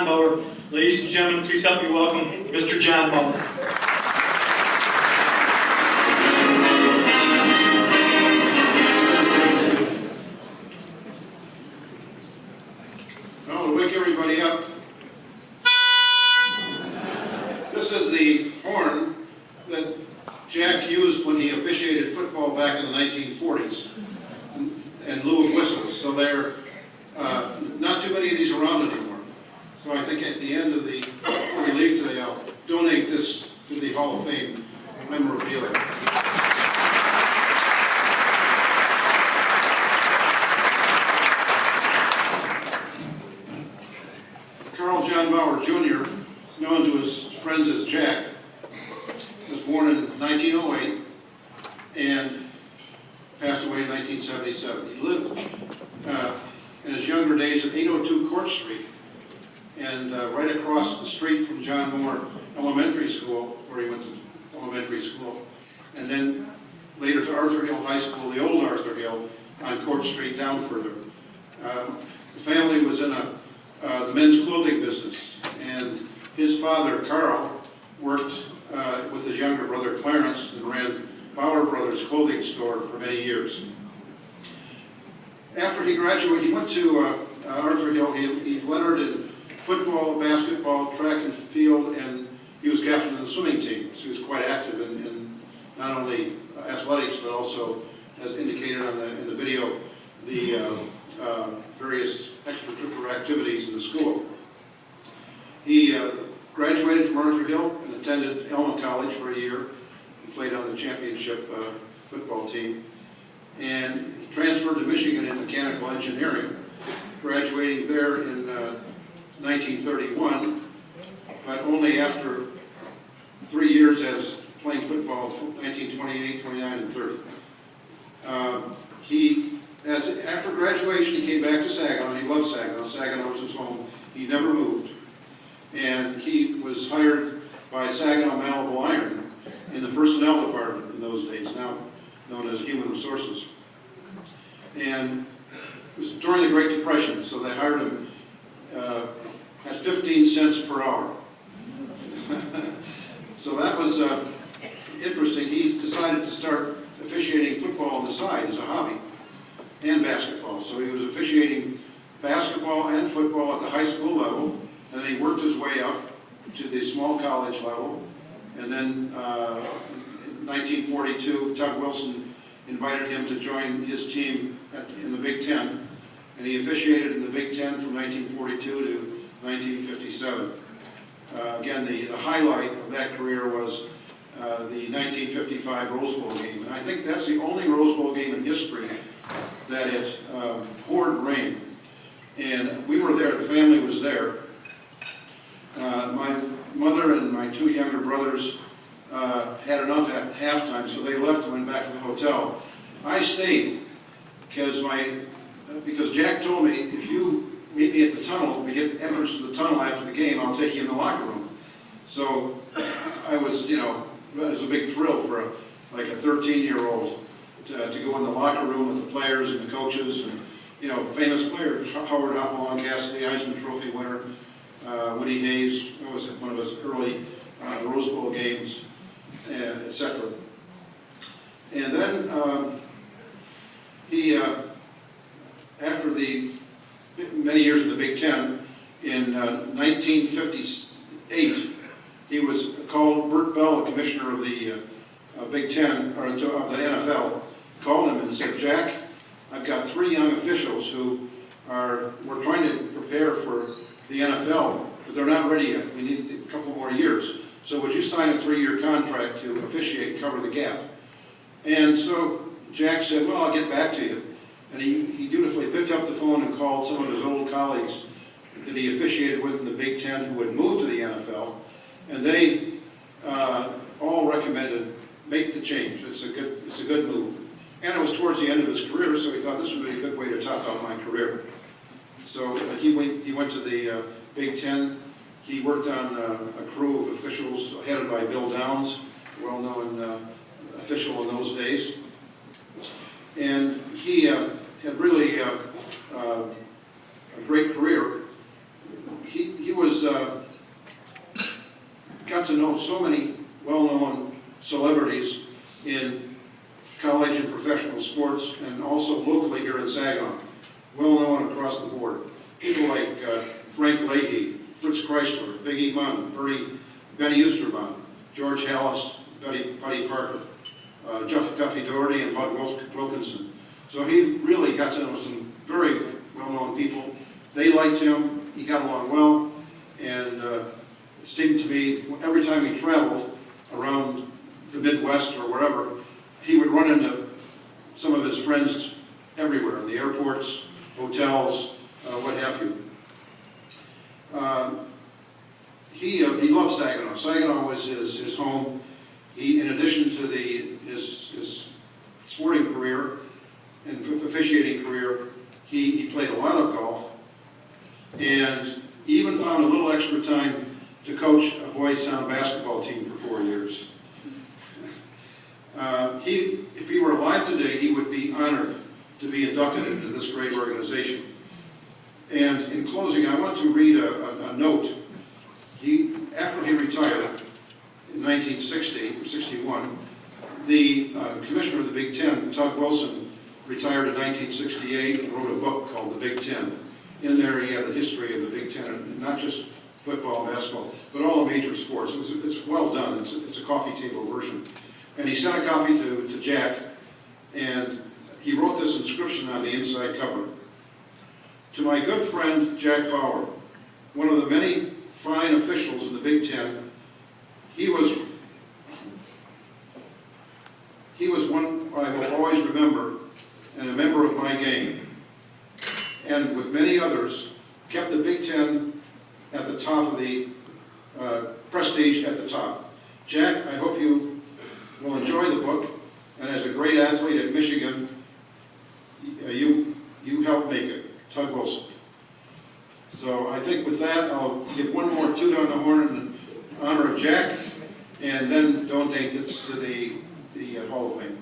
John Bauer. Ladies and gentlemen, please help me welcome Mr. John Bauer. Now, to wake everybody up, this is the horn that Jack used when he officiated football back in the 1940s in lieu of whistles. So there are not too many of these around anymore. So I think at the end of the, before we leave today, I'll donate this to the Hall of Fame memorabilia. John Bauer Jr., known to his friends as Jack, was born in 1908 and passed away in 1977. He lived in his younger days at 802 Court Street and right across the street from John Moore Elementary School, where he went to elementary school, and then later to Arthur Hill High School, the old Arthur Hill, on Court Street down further. The family was in the men's clothing business, and his father, Carl, worked with his younger brother, Clarence, and ran Bauer Brothers clothing store for many years. After he graduated, he went to Arthur Hill. He lettered in football, basketball, track and field, and he was captain of the swimming team. So he was quite active in not only athletics, but also, as indicated in the video, the various extracurricular activities in the school. He graduated from Arthur Hill and attended Elma College for a year and played on the championship football team. And he transferred to Michigan in mechanical engineering, graduating there in 1931, but only after 3 years as playing football, 1928, 29, and 30. After graduation, he came back to Saginaw. He loved Saginaw. Saginaw was his home. He never moved. And he was hired by Saginaw Malibu Iron in the personnel department in those days, now known as Human Resources. And it was during the Great Depression, so they hired him at 15 cents per hour. So that was interesting. He decided to start officiating football on the side as a hobby, and basketball. So he was officiating basketball and football at the high school level, and then he worked his way up to the small college level, and then in 1942, Tug Wilson invited him to join his team in the Big Ten, and he officiated in the Big Ten from 1942 to 1957. Again, the highlight of that career was the 1955 Rose Bowl game, and I think that's the only Rose Bowl game in history that it poured rain. And we were there, the family was there. My mother and my two younger brothers had enough at halftime, so they left and went back to the hotel. I stayed because Jack told me, if you meet me at the tunnel, we get entrance to the tunnel after the game, I'll take you in the locker room. So I was, it was a big thrill for like a 13-year-old to go in the locker room with the players and the coaches and, famous players, Howard Hopalong Cassidy, Heisman Trophy winner, Woody Hayes, that was one of his early Rose Bowl games, etc. And then he, after the many years in the Big Ten, in 1958, he was called, Bert Bell, the commissioner of the Big Ten, or of the NFL, called him and said, Jack, I've got 3 young officials who we're trying to prepare for the NFL, but they're not ready yet. We need a couple more years. So would you sign a 3-year contract to officiate and cover the gap? And so Jack said, well, I'll get back to you. And he dutifully picked up the phone and called some of his old colleagues that he officiated with in the Big Ten who had moved to the NFL. And they all recommended, make the change. It's a good move. And it was towards the end of his career, so he thought this would be a good way to top out my career. So he went to the Big Ten. He worked on a crew of officials headed by Bill Downs, well-known official in those days. And he had really a great career. He was celebrities in college and professional sports, and also locally here in Saginaw, well known across the board. People like Frank Leahy, Fritz Chrysler, Big E. Munn, Benny Oosterbaum, George Hallis, Buddy Parker, Duffy Doherty, and Bud Wilkinson. So he really got to know some very well-known people. They liked him, he got along well, and it seemed to me every time he traveled around the Midwest or wherever, he would run into some of his friends everywhere, in the airports, hotels, what have you. He loved Saginaw. Saginaw was his home. He, in addition to his sporting career and officiating career, he played a lot of golf, and he even found a little extra time to coach a boys' town basketball team for 4 years. If he were alive today, he would be honored to be inducted into this great organization. And in closing, I want to read a note. After he retired in 1961, the commissioner of the Big Ten, Tug Wilson, retired in 1968 and wrote a book called The Big Ten. In there he had the history of the Big Ten, and not just football and basketball, but all the major sports. It's well done. It's a coffee table version. And he sent a copy to Jack, and he wrote this inscription on the inside cover. To my good friend, Jack Bauer, one of the many fine officials in the Big Ten, he was one I will always remember, and a member of my gang, and with many others, kept the Big Ten at the top of the prestige at the top. Jack, I hope you will enjoy the book, and as a great athlete at Michigan, you helped make it. Tug Wilson. So I think with that, I'll give one more toot on the horn in honor of Jack, and then donate this to the Hall of Fame.